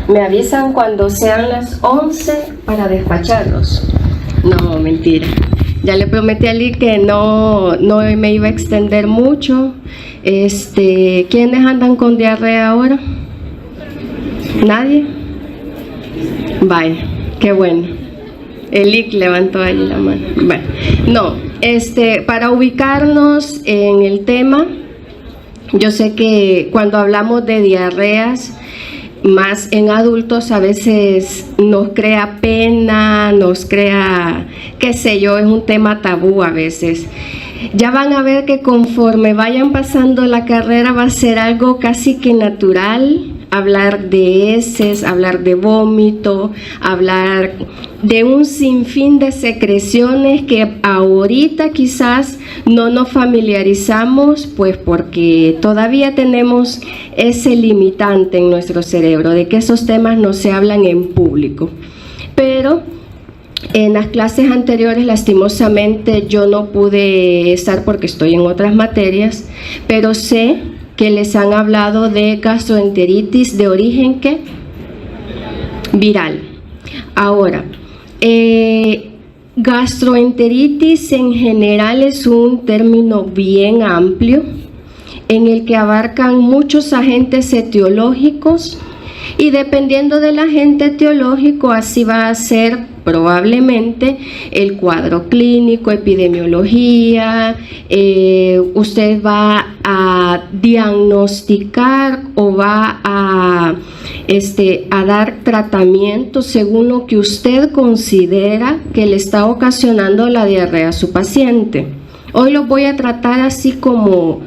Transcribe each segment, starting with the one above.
Me avisan cuando sean las 11 para despacharlos. No, mentira. Ya le prometí a Lee que no me iba a extender mucho. ¿Quiénes andan con diarrea ahora? ¿Nadie? Vaya, qué bueno. El Lee levantó ahí la mano. Bueno, no, para ubicarnos en el tema, yo sé que cuando hablamos de diarreas, más en adultos, a veces nos crea pena, nos crea, qué sé yo, es un tema tabú a veces. Ya van a ver que conforme vayan pasando la carrera va a ser algo casi que natural, hablar de heces, hablar de vómito, hablar de un sinfín de secreciones que ahorita quizás no nos familiarizamos, pues porque todavía tenemos ese limitante en nuestro cerebro de que esos temas no se hablan en público. Pero en las clases anteriores, lastimosamente, yo no pude estar porque estoy en otras materias, pero sé que les han hablado de gastroenteritis de origen ¿qué? Viral. Ahora, gastroenteritis en general es un término bien amplio en el que abarcan muchos agentes etiológicos y dependiendo del agente etiológico así va a ser probablemente el cuadro clínico, epidemiología, usted va a diagnosticar o va a dar tratamiento según lo que usted considera que le está ocasionando la diarrea a su paciente. Hoy los voy a tratar así como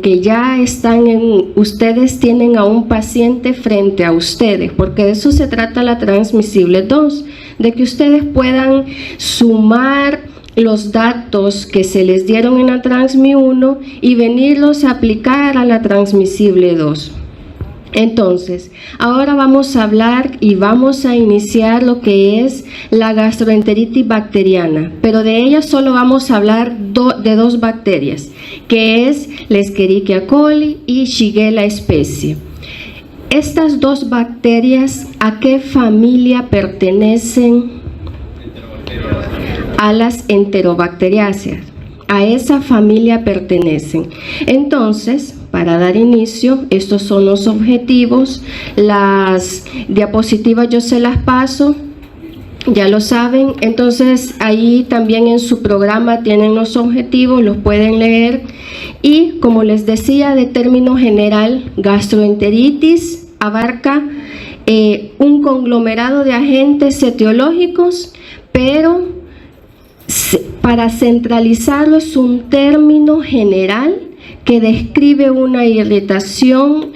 que ya ustedes tienen a un paciente frente a ustedes, porque de eso se trata la Transmisible 2, de que ustedes puedan sumar los datos que se les dieron en la Transmi 1 y venirlos a aplicar a la Transmisible 2. Entonces, ahora vamos a hablar y vamos a iniciar lo que es la gastroenteritis bacteriana, pero de ella solo vamos a hablar de dos bacterias, que es la Escherichia coli y Shigella species. Estas dos bacterias, ¿a qué familia pertenecen? A las enterobacteriáceas. A esa familia pertenecen. Entonces, para dar inicio, estos son los objetivos. Las diapositivas yo se las paso, ya lo saben. Entonces, ahí también en su programa tienen los objetivos, los pueden leer. Y como les decía, de término general, gastroenteritis abarca un conglomerado de agentes etiológicos, pero para centralizarlo es un término general que describe una irritación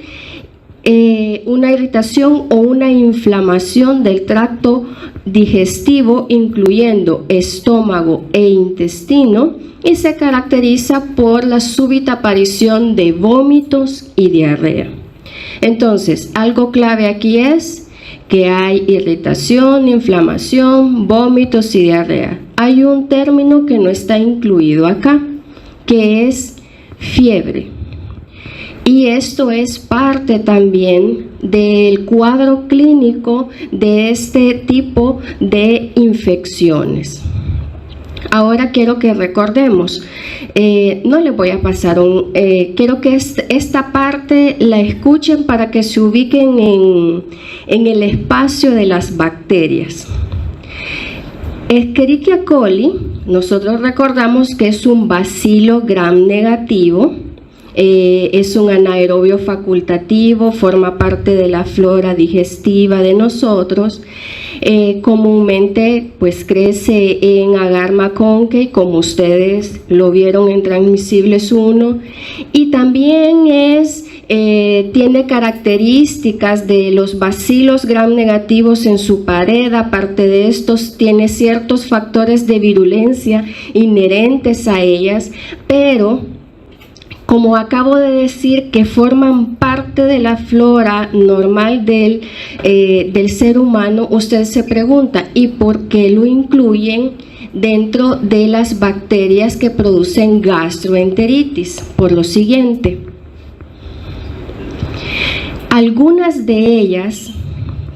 o una inflamación del tracto digestivo, incluyendo estómago e intestino, y se caracteriza por la súbita aparición de vómitos y diarrea. Entonces, algo clave aquí es que hay irritación, inflamación, vómitos y diarrea. Hay un término que no está incluido acá, que es fiebre. Y esto es parte también del cuadro clínico de este tipo de infecciones. Ahora quiero que recordemos, no les voy a pasar quiero que esta parte la escuchen para que se ubiquen en el espacio de las bacterias. Escherichia coli, nosotros recordamos que es un bacilo gram negativo, es un anaerobio facultativo, forma parte de la flora digestiva de nosotros. Comúnmente pues crece en agar maconque, como ustedes lo vieron en Transmisibles 1, y también tiene características de los bacilos gram negativos en su pared. Aparte de estos, tiene ciertos factores de virulencia inherentes a ellas, pero como acabo de decir, que forman parte de la flora normal del ser humano, usted se pregunta, ¿y por qué lo incluyen dentro de las bacterias que producen gastroenteritis? Por lo siguiente, algunas de ellas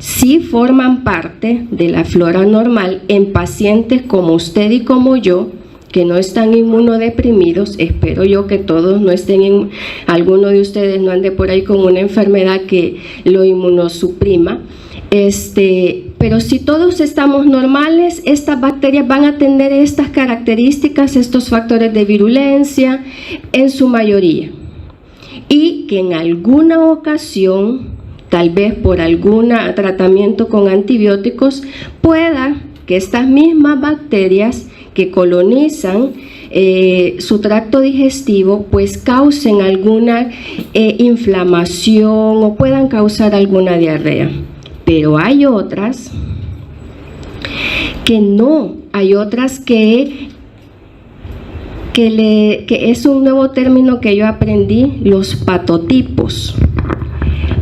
sí forman parte de la flora normal en pacientes como usted y como yo, que no están inmunodeprimidos. Espero yo que todos no estén, alguno de ustedes no ande por ahí con una enfermedad que lo inmunosuprima. Pero si todos estamos normales, estas bacterias van a tener estas características, estos factores de virulencia en su mayoría. Y que en alguna ocasión, tal vez por algún tratamiento con antibióticos, pueda que estas mismas bacterias que colonizan su tracto digestivo, pues causen alguna inflamación o puedan causar alguna diarrea. Pero hay otras que no, hay otras que es un nuevo término que yo aprendí, los patotipos.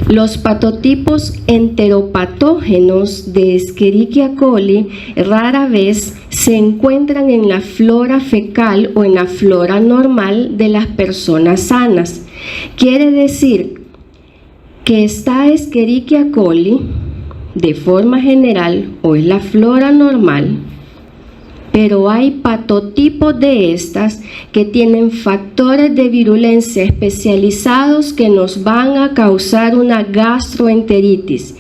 Los patotipos enteropatógenos de Escherichia coli rara vez se encuentran en la flora fecal o en la flora normal de las personas sanas. Quiere decir que está Escherichia coli de forma general o en la flora normal, pero hay patotipos de estas que tienen factores de virulencia especializados que nos van a causar una gastroenteritis.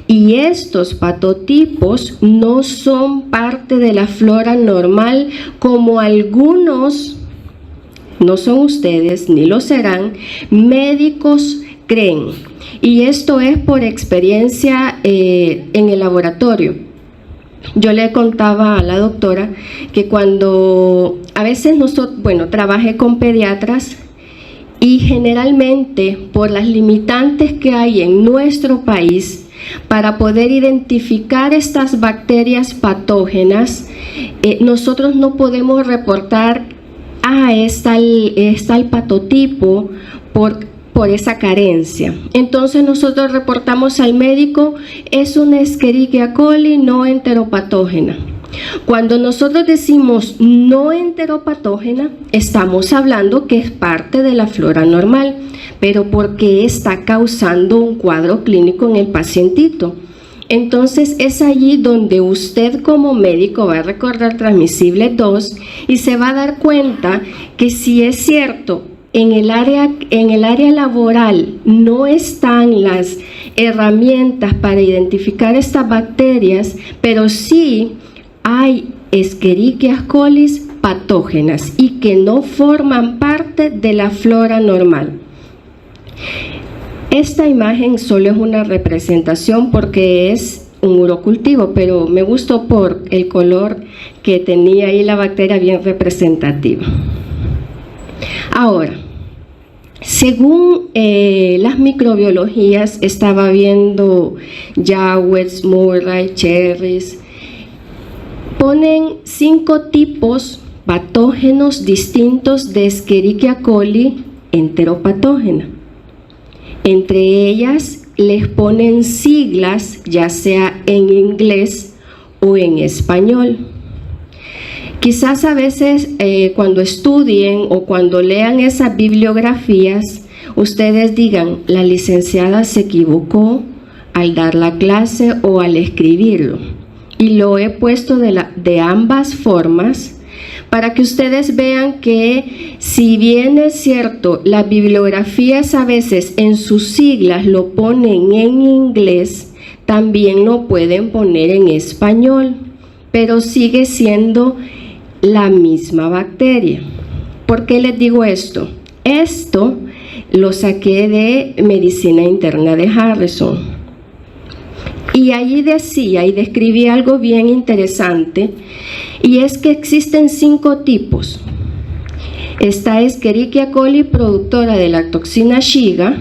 Y estos patotipos no son parte de la flora normal como algunos, no son ustedes ni lo serán, médicos creen. Y esto es por experiencia en el laboratorio. Yo le contaba a la doctora que cuando a veces trabajé con pediatras y generalmente por las limitantes que hay en nuestro país para poder identificar estas bacterias patógenas, nosotros no podemos reportar, está el patotipo por esa carencia. Entonces nosotros reportamos al médico, es una Escherichia coli no enteropatógena. Cuando nosotros decimos no enteropatógena, estamos hablando que es parte de la flora normal, pero porque está causando un cuadro clínico en el pacientito. Entonces es allí donde usted como médico va a recordar transmisible 2 y se va a dar cuenta que si es cierto, en el área laboral no están las herramientas para identificar estas bacterias, pero sí hay Escherichia coli patógenas y que no forman parte de la flora normal. Esta imagen solo es una representación porque es un urocultivo, pero me gustó por el color que tenía ahí la bacteria, bien representativa. Ahora, según las microbiologías, estaba viendo Jawes, Murray, Cherries, ponen 5 tipos patógenos distintos de Escherichia coli enteropatógena. Entre ellas les ponen siglas, ya sea en inglés o en español. Quizás a veces cuando estudien o cuando lean esas bibliografías, ustedes digan, la licenciada se equivocó al dar la clase o al escribirlo. Y lo he puesto de ambas formas para que ustedes vean que si bien es cierto, las bibliografías a veces en sus siglas lo ponen en inglés, también lo pueden poner en español, pero sigue siendo la misma bacteria. ¿Por qué les digo esto? Esto lo saqué de Medicina Interna de Harrison. Y allí decía y describía algo bien interesante, y es que existen 5 tipos. Está Escherichia coli productora de la toxina Shiga,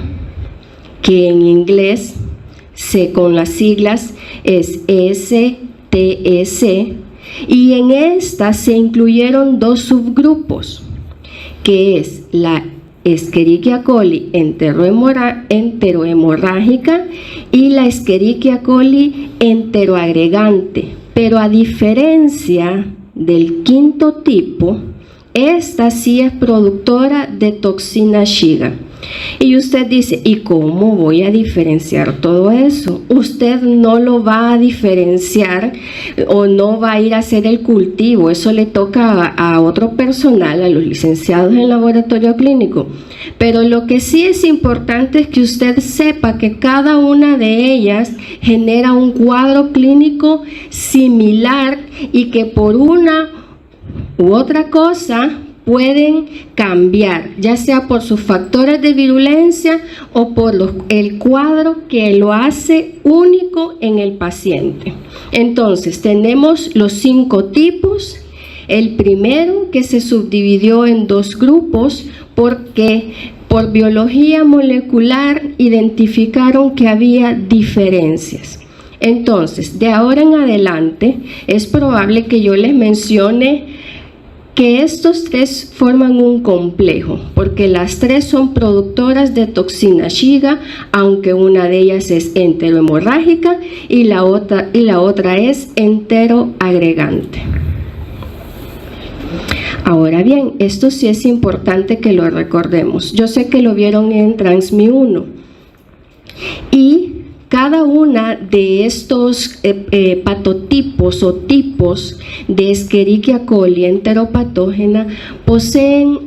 que en inglés con las siglas es STEC, y en esta se incluyeron 2 subgrupos, que es la Escherichia coli enterohemorrágica y la Escherichia coli enteroagregante. Pero a diferencia del 5.º tipo, esta sí es productora de toxina Shiga. Y usted dice, ¿y cómo voy a diferenciar todo eso? Usted no lo va a diferenciar o no va a ir a hacer el cultivo. Eso le toca a otro personal, a los licenciados en laboratorio clínico. Pero lo que sí es importante es que usted sepa que cada una de ellas genera un cuadro clínico similar y que por una u otra cosa pueden cambiar, ya sea por sus factores de virulencia o por el cuadro que lo hace único en el paciente. Entonces, tenemos los 5 tipos. El primero, que se subdividió en 2 grupos porque por biología molecular identificaron que había diferencias. Entonces, de ahora en adelante, es probable que yo les mencione que estos 3 forman un complejo, porque las 3 son productoras de toxina Shiga, aunque una de ellas es enterohemorrágica y la otra es enteroagregante. Ahora bien, esto sí es importante que lo recordemos. Yo sé que lo vieron en Transmi 1 y cada una de estos patotipos o tipos de Escherichia coli enteropatógena poseen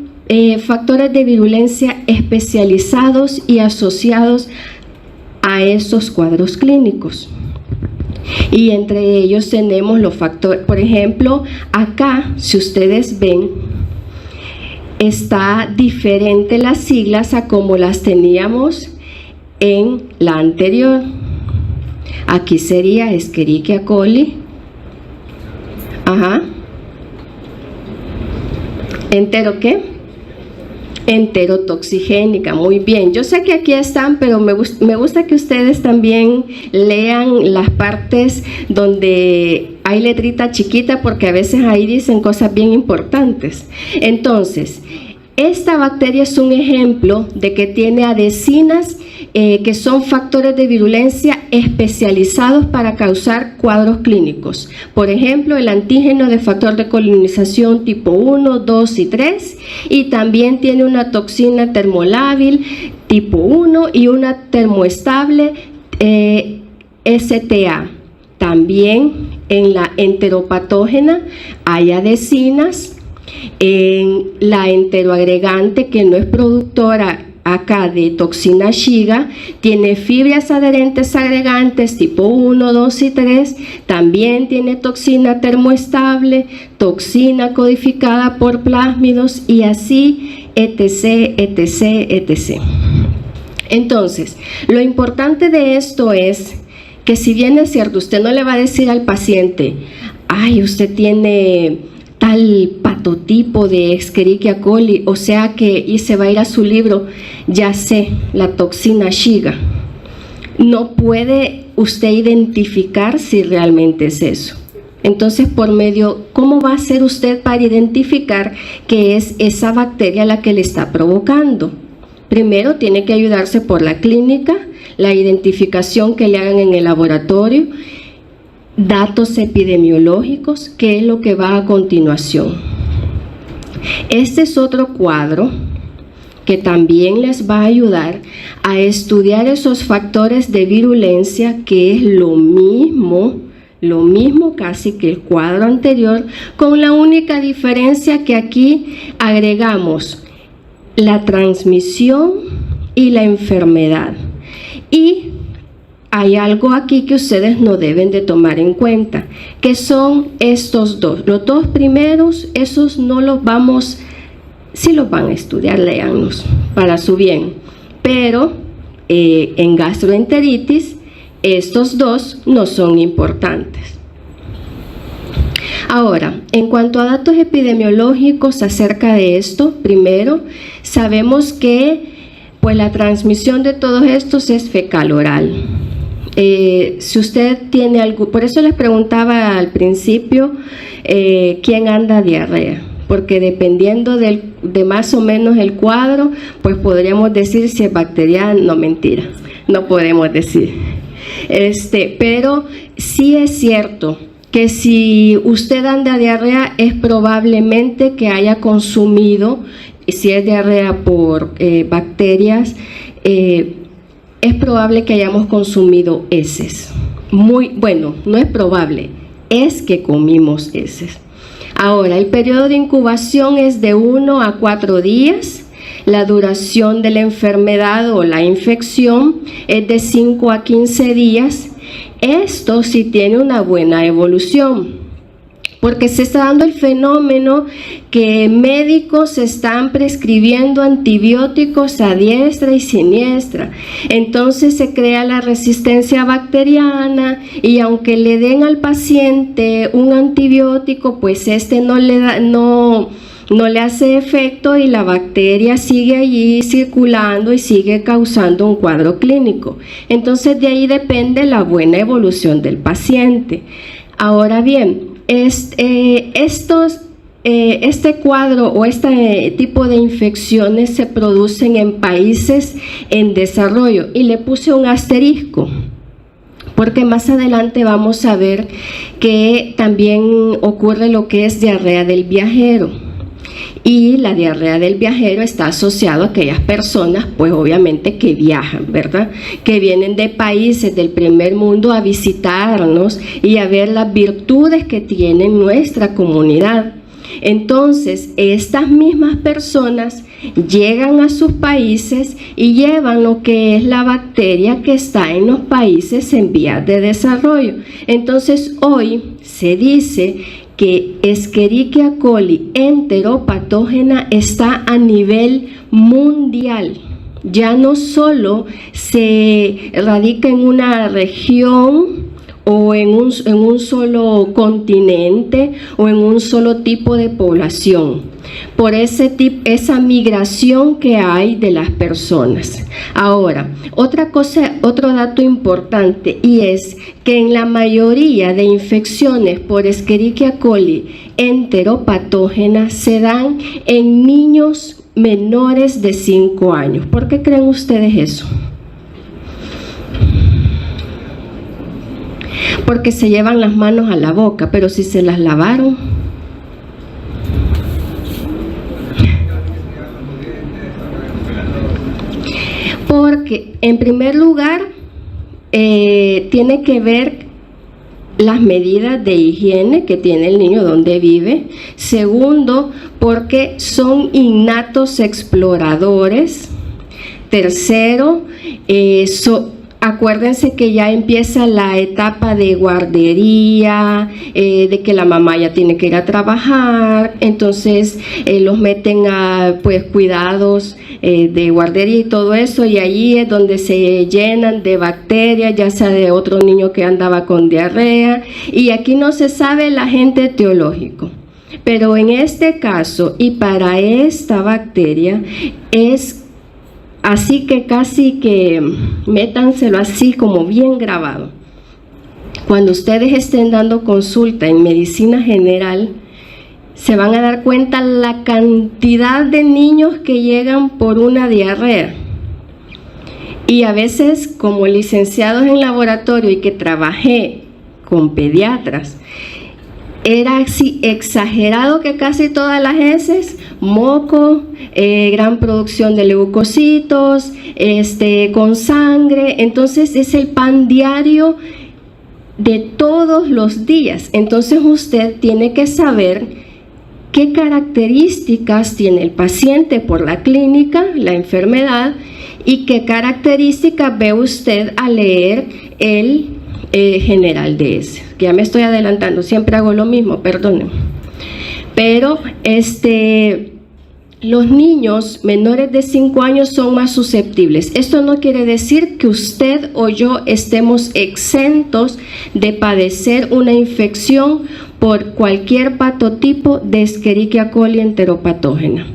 factores de virulencia especializados y asociados a estos cuadros clínicos. Y entre ellos tenemos los factores, por ejemplo, acá, si ustedes ven, está diferente las siglas a como las teníamos en la anterior. Aquí sería Escherichia coli. ¿Entero qué? Enterotoxigénica. Muy bien. Yo sé que aquí están, pero me gusta que ustedes también lean las partes donde hay letrita chiquita, porque a veces ahí dicen cosas bien importantes. Entonces, esta bacteria es un ejemplo de que tiene adhesinas que son factores de virulencia especializados para causar cuadros clínicos. Por ejemplo, el antígeno de factor de colonización tipo 1, 2 y 3, y también tiene una toxina termolábil tipo 1 y una termoestable STA. También en la enteropatógena hay adhesinas. En la enteroagregante, que no es productora acá de toxina Shiga, tiene fibras adherentes agregantes tipo 1, 2 y 3, también tiene toxina termoestable, toxina codificada por plásmidos y así, etc, etc, etc. Entonces, lo importante de esto es que, si bien es cierto, usted no le va a decir al paciente, ay, usted tiene tal patotipo de Escherichia coli, o sea que, y se va a ir a su libro, ya sé, la toxina Shiga. No puede usted identificar si realmente es eso. Entonces, por medio, ¿cómo va a hacer usted para identificar que es esa bacteria la que le está provocando? Primero, tiene que ayudarse por la clínica, la identificación que le hagan en el laboratorio, datos epidemiológicos, que es lo que va a continuación. Este es otro cuadro que también les va a ayudar a estudiar esos factores de virulencia, que es lo mismo casi que el cuadro anterior, con la única diferencia que aquí agregamos la transmisión y la enfermedad. Y hay algo aquí que ustedes no deben de tomar en cuenta, que son estos dos. Los 2 primeros, esos no los vamos, si los van a estudiar, léanlos para su bien. Pero en gastroenteritis, estos 2 no son importantes. Ahora, en cuanto a datos epidemiológicos acerca de esto, primero, sabemos que pues la transmisión de todos estos es fecal-oral. Si usted tiene algo, por eso les preguntaba al principio quién anda diarrea, porque dependiendo de más o menos el cuadro, pues podríamos decir si es bacteriana. No, mentira, no podemos decir. Pero sí es cierto que si usted anda diarrea es probablemente que haya consumido si es diarrea por bacterias, es probable que hayamos consumido heces. Bueno, no es probable, es que comimos heces. Ahora, el periodo de incubación es de 1 a 4 días. La duración de la enfermedad o la infección es de 5 a 15 días. Esto sí tiene una buena evolución, porque se está dando el fenómeno que médicos están prescribiendo antibióticos a diestra y siniestra. Entonces se crea la resistencia bacteriana y aunque le den al paciente un antibiótico, pues no le hace efecto y la bacteria sigue allí circulando y sigue causando un cuadro clínico. Entonces de ahí depende la buena evolución del paciente. Ahora bien, este cuadro o este tipo de infecciones se producen en países en desarrollo, y le puse un asterisco porque más adelante vamos a ver que también ocurre lo que es diarrea del viajero, y la diarrea del viajero está asociado a aquellas personas, pues obviamente que viajan, ¿verdad? Que vienen de países del primer mundo a visitarnos y a ver las virtudes que tiene nuestra comunidad. Entonces, estas mismas personas llegan a sus países y llevan lo que es la bacteria que está en los países en vías de desarrollo. Entonces, hoy se dice que Escherichia coli enteropatógena está a nivel mundial. Ya no solo se radica en una región o en un solo continente o en un solo tipo de población, por esa migración que hay de las personas. Ahora, otro dato importante, y es que en la mayoría de infecciones por Escherichia coli enteropatógena se dan en niños menores de 5 años. ¿Por qué creen ustedes eso? Porque se llevan las manos a la boca, pero si se las lavaron. Porque en primer lugar tiene que ver las medidas de higiene que tiene el niño donde vive. Segundo, porque son innatos exploradores. Tercero, acuérdense que ya empieza la etapa de guardería, de que la mamá ya tiene que ir a trabajar, entonces los meten a pues cuidados de guardería y todo eso, y allí es donde se llenan de bacterias, ya sea de otro niño que andaba con diarrea, y aquí no se sabe el agente etiológico. Pero en este caso y para esta bacteria es así que casi que métanselo así como bien grabado. Cuando ustedes estén dando consulta en medicina general, se van a dar cuenta la cantidad de niños que llegan por una diarrea. Y a veces, como licenciados en laboratorio y que trabajé con pediatras, era así exagerado que casi todas las heces, moco, gran producción de leucocitos, con sangre. Entonces es el pan diario de todos los días. Entonces usted tiene que saber qué características tiene el paciente por la clínica, la enfermedad, y qué características ve usted al leer el general de ese. Que ya me estoy adelantando, siempre hago lo mismo, perdonen. Pero los niños menores de 5 años son más susceptibles. Esto no quiere decir que usted o yo estemos exentos de padecer una infección por cualquier patotipo de Escherichia coli enteropatógena.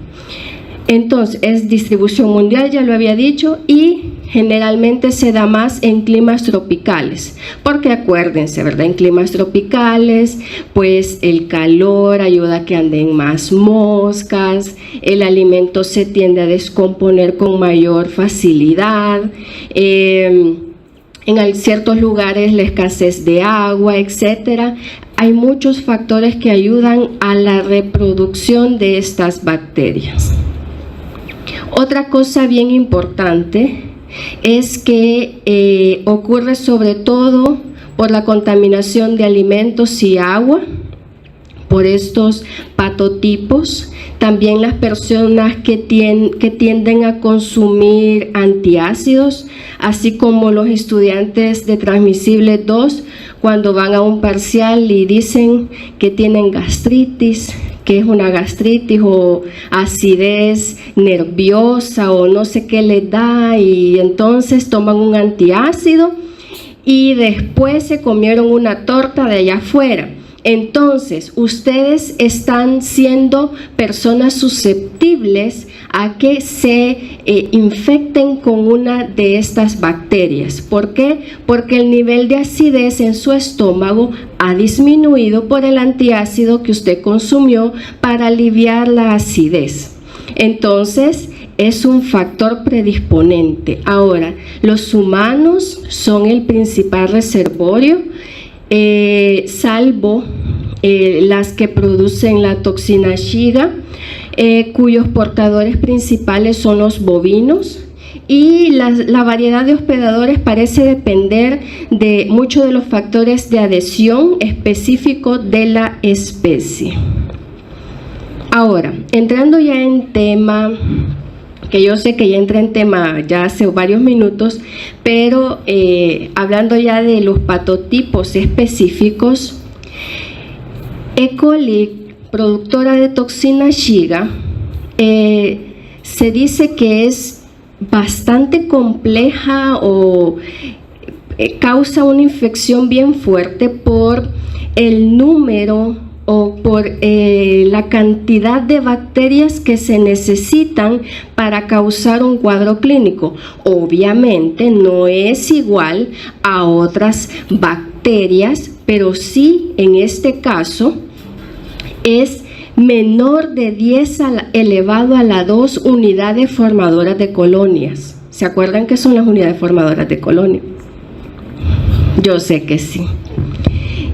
Entonces, es distribución mundial, ya lo había dicho, y generalmente se da más en climas tropicales, porque acuérdense, ¿verdad? En climas tropicales, pues el calor ayuda a que anden más moscas, el alimento se tiende a descomponer con mayor facilidad, en ciertos lugares la escasez de agua, etcétera. Hay muchos factores que ayudan a la reproducción de estas bacterias. Otra cosa bien importante es que ocurre sobre todo por la contaminación de alimentos y agua, por estos patotipos. También las personas que tienden a consumir antiácidos, así como los estudiantes de Transmisible 2, cuando van a un parcial y dicen que tienen gastritis, que es una gastritis o acidez nerviosa o no sé qué les da, y entonces toman un antiácido y después se comieron una torta de allá afuera. Entonces, ustedes están siendo personas susceptibles a que se infecten con una de estas bacterias. ¿Por qué? Porque el nivel de acidez en su estómago ha disminuido por el antiácido que usted consumió para aliviar la acidez. Entonces, es un factor predisponente. Ahora, los humanos son el principal reservorio, salvo las que producen la toxina Shiga, cuyos portadores principales son los bovinos, y la variedad de hospedadores parece depender de muchos de los factores de adhesión específicos de la especie. Ahora, entrando ya en tema, que yo sé que ya entré en tema ya hace varios minutos, pero hablando ya de los patotipos específicos, E. coli, productora de toxina Shiga, se dice que es bastante compleja o causa una infección bien fuerte por el número o por la cantidad de bacterias que se necesitan para causar un cuadro clínico. Obviamente no es igual a otras bacterias, pero sí en este caso es menor de 10 elevado a la 2 unidades formadoras de colonias. ¿Se acuerdan qué son las unidades formadoras de colonia? Yo sé que sí.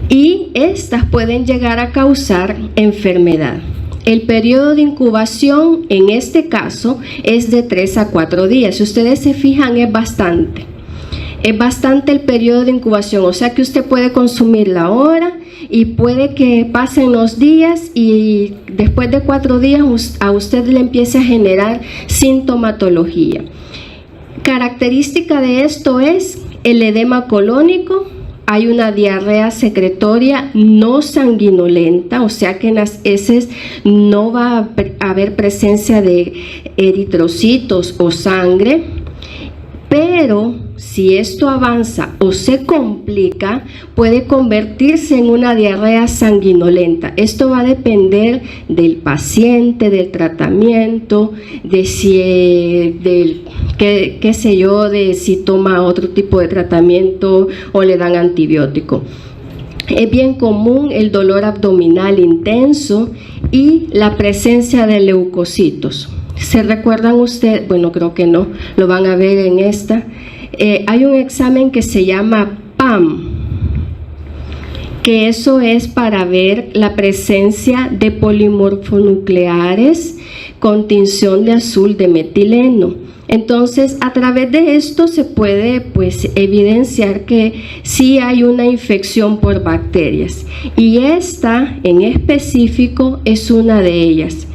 Y estas pueden llegar a causar enfermedad. El periodo de incubación en este caso es de 3 a 4 días. Si ustedes se fijan, es bastante. Es bastante el periodo de incubación, o sea que usted puede consumirla ahora y puede que pasen los días y después de 4 días a usted le empiece a generar sintomatología. Característica de esto es el edema colónico. Hay una diarrea secretoria no sanguinolenta, o sea que en las heces no va a haber presencia de eritrocitos o sangre, pero si esto avanza o se complica, puede convertirse en una diarrea sanguinolenta. Esto va a depender del paciente, del tratamiento, de si, qué sé yo, de si toma otro tipo de tratamiento o le dan antibiótico. Es bien común el dolor abdominal intenso y la presencia de leucocitos. ¿Se recuerdan ustedes? Bueno, creo que no, lo van a ver en esta. Hay un examen que se llama PAM, que eso es para ver la presencia de polimorfonucleares con tinción de azul de metileno. Entonces, a través de esto se puede evidenciar que sí hay una infección por bacterias. Y esta en específico es una de ellas,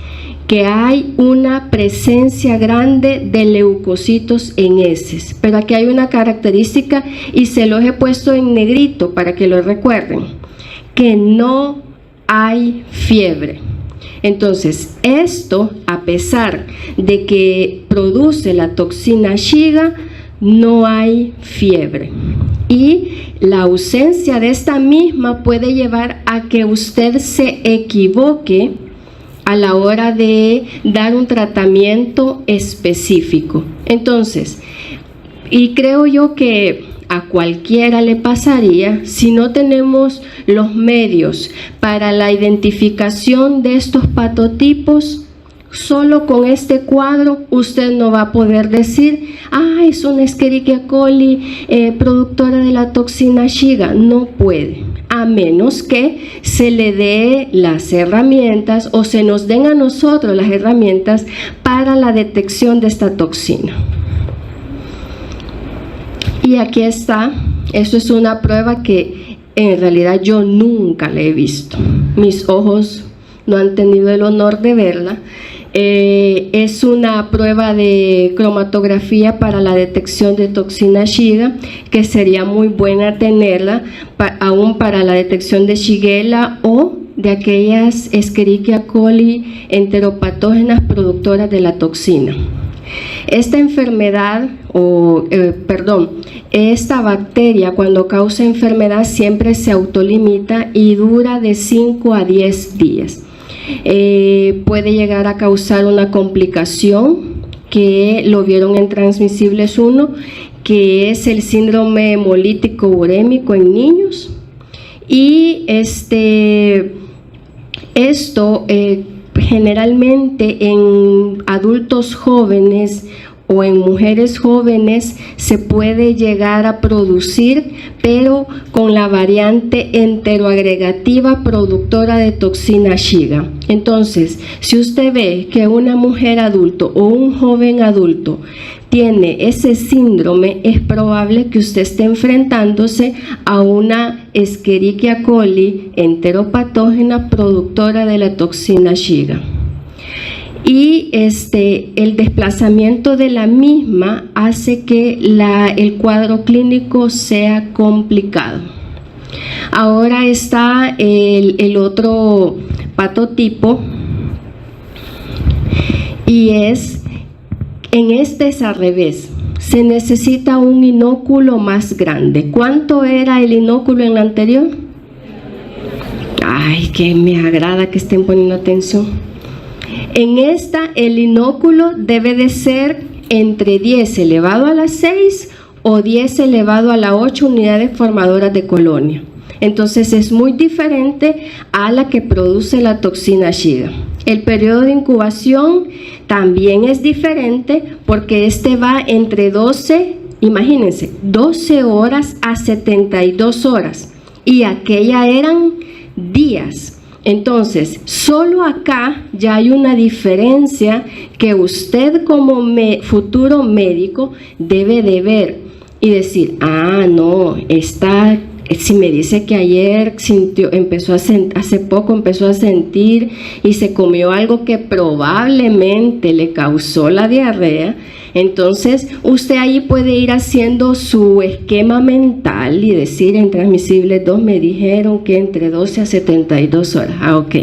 que hay una presencia grande de leucocitos en heces. Pero aquí hay una característica y se los he puesto en negrito para que lo recuerden, que no hay fiebre. Entonces, esto, a pesar de que produce la toxina Shiga, no hay fiebre. Y la ausencia de esta misma puede llevar a que usted se equivoque a la hora de dar un tratamiento específico. Entonces, y creo yo que a cualquiera le pasaría si no tenemos los medios para la identificación de estos patotipos, solo con este cuadro usted no va a poder decir, es una Escherichia coli productora de la toxina Shiga. No puede, a menos que se le dé las herramientas o se nos den a nosotros las herramientas para la detección de esta toxina. Y aquí está, eso es una prueba que en realidad yo nunca la he visto. Mis ojos no han tenido el honor de verla. Es una prueba de cromatografía para la detección de toxina Shiga, que sería muy buena tenerla aún para la detección de Shigella o de aquellas Escherichia coli enteropatógenas productoras de la toxina. Esta enfermedad, esta bacteria cuando causa enfermedad siempre se autolimita y dura de 5 a 10 días. Puede llegar a causar una complicación que lo vieron en Transmisibles 1, que es el síndrome hemolítico urémico en niños. Y esto generalmente en adultos jóvenes o en mujeres jóvenes se puede llegar a producir, pero con la variante enteroagregativa productora de toxina Shiga. Entonces, si usted ve que una mujer adulto o un joven adulto tiene ese síndrome, es probable que usted esté enfrentándose a una Escherichia coli enteropatógena productora de la toxina Shiga. Y el desplazamiento de la misma hace que el cuadro clínico sea complicado. Ahora está el otro patotipo, y es al revés. Se necesita un inóculo más grande. ¿Cuánto era el inóculo en la anterior? Ay, que me agrada que estén poniendo atención. En esta, el inóculo debe de ser entre 10 elevado a la 6 o 10 elevado a la 8 unidades formadoras de colonia. Entonces es muy diferente a la que produce la toxina Shiga. El periodo de incubación también es diferente porque va entre 12, imagínense, 12 horas a 72 horas y aquella eran días. Entonces, solo acá ya hay una diferencia que usted como futuro médico debe de ver y decir, no, si me dice que ayer hace poco empezó a sentir y se comió algo que probablemente le causó la diarrea, entonces usted ahí puede ir haciendo su esquema mental y decir, en Transmisibles 2 me dijeron que entre 12 a 72 horas. Ok.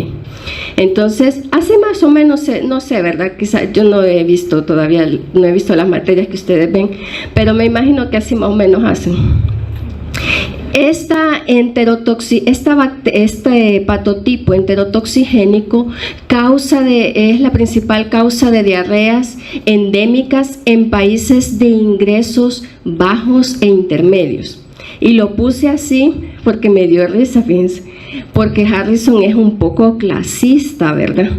Entonces, hace más o menos, no sé, ¿verdad? Quizás yo no he visto todavía, no he visto las materias que ustedes ven, pero me imagino que así más o menos hacen. Este patotipo enterotoxigénico es la principal causa de diarreas endémicas en países de ingresos bajos e intermedios. Y lo puse así porque me dio risa, fíjense, porque Harrison es un poco clasista, ¿verdad?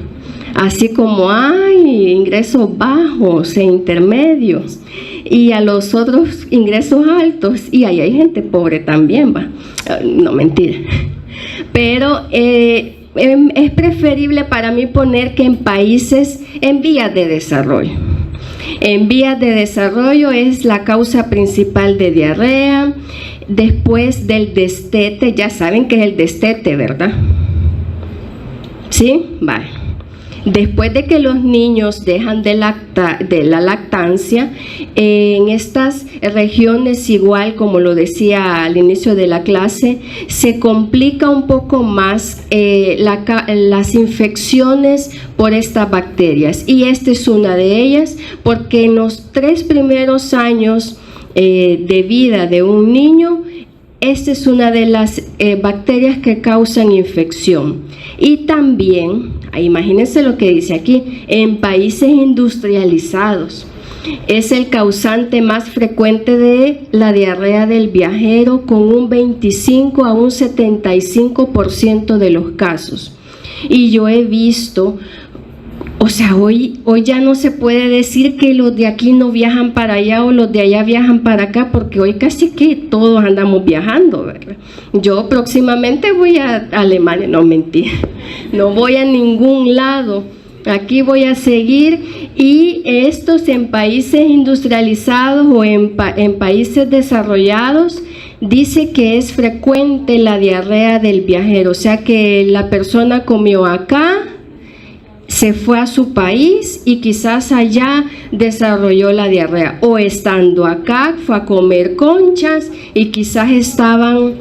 Así como hay ingresos bajos e intermedios y a los otros ingresos altos, y ahí hay gente pobre también, va. No, mentira. Pero es preferible para mí poner que en países en vías de desarrollo. En vías de desarrollo es la causa principal de diarrea. Después del destete, ya saben que es el destete, ¿verdad? ¿Sí? Vale. Después de que los niños dejan de la lactancia, en estas regiones, igual como lo decía al inicio de la clase, se complica un poco más las infecciones por estas bacterias, y esta es una de ellas, porque en los 3 primeros años de vida de un niño, esta es una de las bacterias que causan infección. Y también, imagínense lo que dice aquí, en países industrializados, es el causante más frecuente de la diarrea del viajero, con un 25 a un 75% de los casos. Y yo he visto O sea, hoy ya no se puede decir que los de aquí no viajan para allá o los de allá viajan para acá, porque hoy casi que todos andamos viajando, ¿verdad? Yo próximamente voy a Alemania, no, mentira, no voy a ningún lado, aquí voy a seguir. Y estos en países industrializados o en países desarrollados, dice que es frecuente la diarrea del viajero, o sea que la persona comió acá, se fue a su país y quizás allá desarrolló la diarrea, o estando acá fue a comer conchas y quizás estaban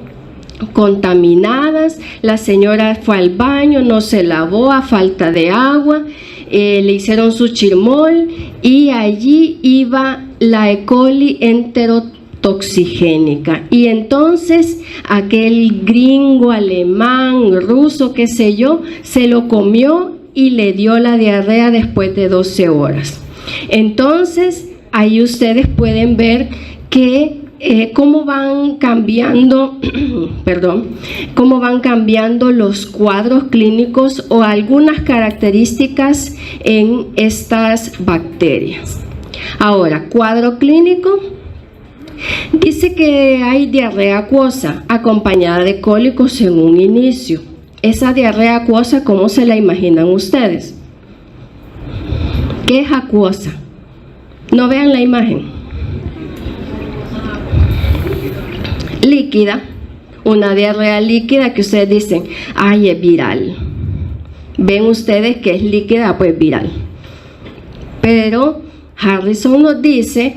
contaminadas, la señora fue al baño, no se lavó a falta de agua, le hicieron su chirmol y allí iba la E. coli enterotoxigénica, y entonces aquel gringo, alemán, ruso, qué sé yo, se lo comió y le dio la diarrea después de 12 horas. Entonces, ahí ustedes pueden ver que cómo van cambiando, cómo van cambiando los cuadros clínicos o algunas características en estas bacterias. Ahora, cuadro clínico. Dice que hay diarrea acuosa acompañada de cólicos en un inicio. Esa diarrea acuosa, ¿cómo se la imaginan ustedes? ¿Qué es acuosa? No vean la imagen. Líquida, una diarrea líquida que ustedes dicen, ay, es viral. Ven ustedes que es líquida, pues viral. Pero Harrison nos dice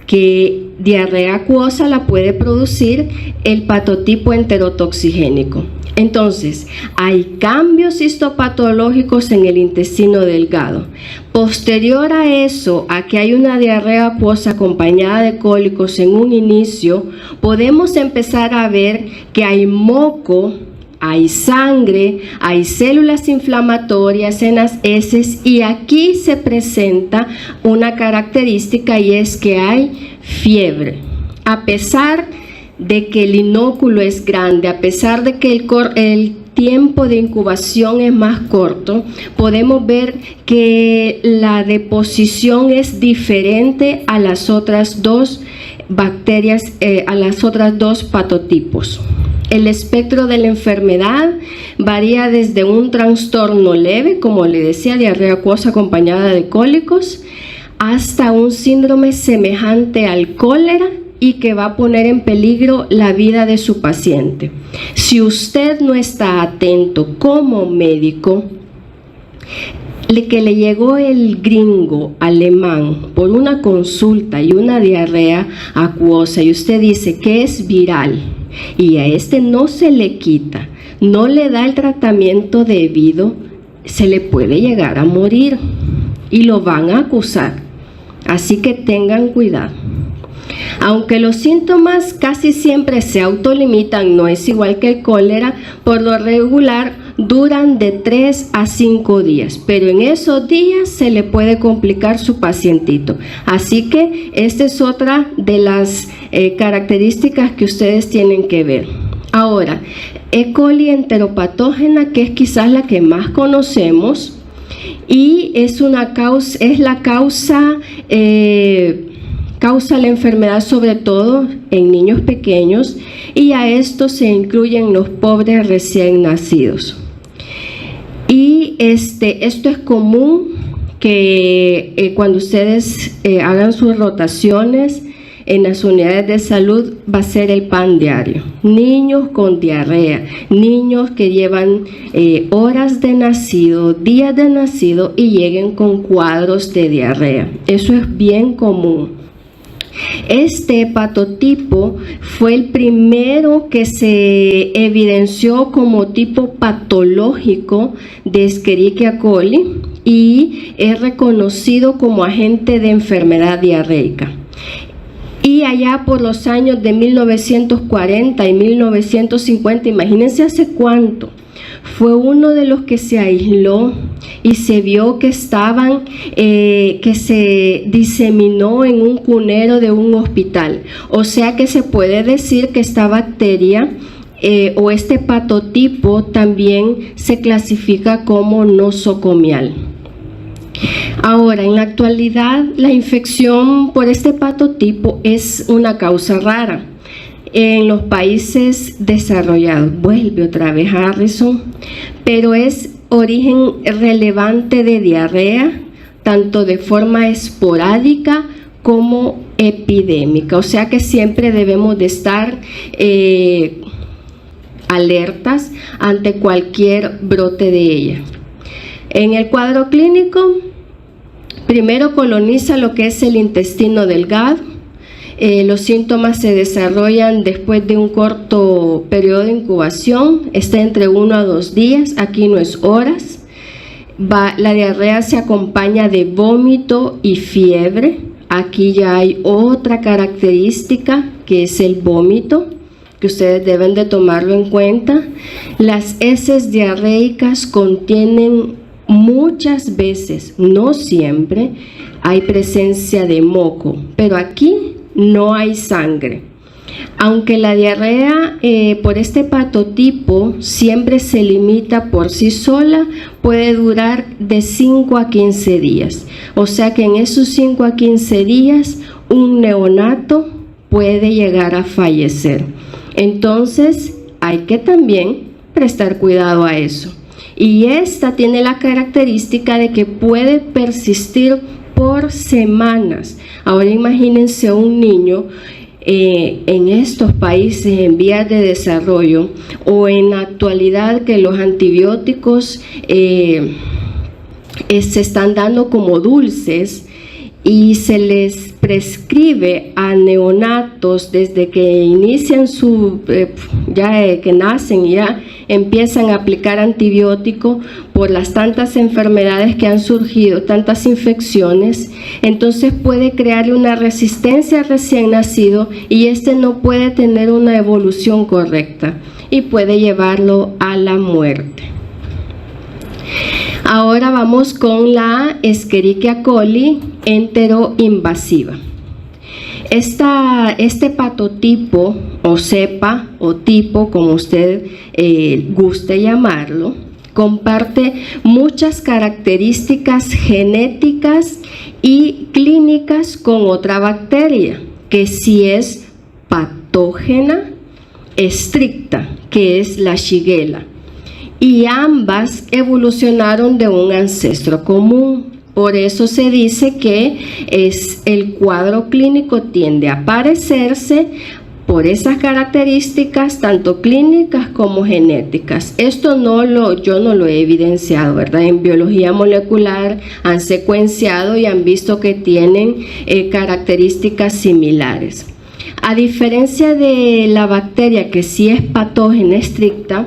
que diarrea acuosa la puede producir el patotipo enterotoxigénico. Entonces, hay cambios histopatológicos en el intestino delgado. Posterior a eso, a que hay una diarrea acuosa acompañada de cólicos en un inicio, podemos empezar a ver que hay moco, hay sangre, hay células inflamatorias en las heces, y aquí se presenta una característica, y es que hay fiebre. A pesar de que el inóculo es grande, a pesar de que el tiempo de incubación es más corto, podemos ver que la deposición es diferente a las otras dos bacterias, a las otras dos patotipos. El espectro de la enfermedad varía desde un trastorno leve, como le decía, diarrea acuosa acompañada de cólicos, hasta un síndrome semejante al cólera y que va a poner en peligro la vida de su paciente. Si usted no está atento como médico, que le llegó el gringo alemán por una consulta y una diarrea acuosa, y usted dice que es viral, y a este no se le quita, no le da el tratamiento debido, se le puede llegar a morir y lo van a acusar. Así que tengan cuidado. Aunque los síntomas casi siempre se autolimitan, no es igual que el cólera, por lo regular duran de 3 a 5 días, pero en esos días se le puede complicar su pacientito. Así que esta es otra de las características que ustedes tienen que ver. Ahora, E. coli enteropatógena, que es quizás la que más conocemos, y es la causa la enfermedad sobre todo en niños pequeños, y a esto se incluyen los pobres recién nacidos. Y esto es común que cuando ustedes hagan sus rotaciones en las unidades de salud, va a ser el pan diario. Niños con diarrea, niños que llevan horas de nacido, días de nacido y lleguen con cuadros de diarrea. Eso es bien común. Este hepatotipo fue el primero que se evidenció como tipo patológico de Escherichia coli y es reconocido como agente de enfermedad diarreica. Y allá por los años de 1940 y 1950, imagínense hace cuánto, fue uno de los que se aisló y se vio que que se diseminó en un cunero de un hospital. O sea que se puede decir que esta bacteria o este patotipo también se clasifica como nosocomial. Ahora, en la actualidad, la infección por este patotipo es una causa rara en los países desarrollados. Vuelve otra vez Harrison, pero es origen relevante de diarrea, tanto de forma esporádica como epidémica. O sea que siempre debemos de estar alertas ante cualquier brote de ella. En el cuadro clínico, primero coloniza lo que es el intestino delgado. Los síntomas se desarrollan después de un corto periodo de incubación, está entre 1 a 2 días, aquí no es horas. La diarrea se acompaña de vómito y fiebre. Aquí ya hay otra característica que es el vómito, que ustedes deben de tomarlo en cuenta. Las heces diarreicas contienen muchas veces, no siempre, hay presencia de moco, pero aquí no hay sangre. Aunque la diarrea por este patotipo siempre se limita por sí sola, puede durar de 5 a 15 días. O sea que en esos 5 a 15 días un neonato puede llegar a fallecer. Entonces hay que también prestar cuidado a eso. Y esta tiene la característica de que puede persistir por semanas. Ahora imagínense un niño en estos países en vías de desarrollo o en la actualidad que los antibióticos se están dando como dulces y se les prescribe a neonatos desde que inician que nacen y ya empiezan a aplicar antibiótico por las tantas enfermedades que han surgido, tantas infecciones. Entonces puede crearle una resistencia al recién nacido y este no puede tener una evolución correcta y puede llevarlo a la muerte. Ahora vamos con la Escherichia coli enteroinvasiva. Este patotipo o cepa o tipo, como usted guste llamarlo, comparte muchas características genéticas y clínicas con otra bacteria que sí es patógena estricta, que es la Shigella, y ambas evolucionaron de un ancestro común. Por eso se dice que el cuadro clínico tiende a parecerse por esas características tanto clínicas como genéticas. Esto yo no lo he evidenciado, ¿verdad? En biología molecular han secuenciado y han visto que tienen características similares. A diferencia de la bacteria que sí es patógena estricta,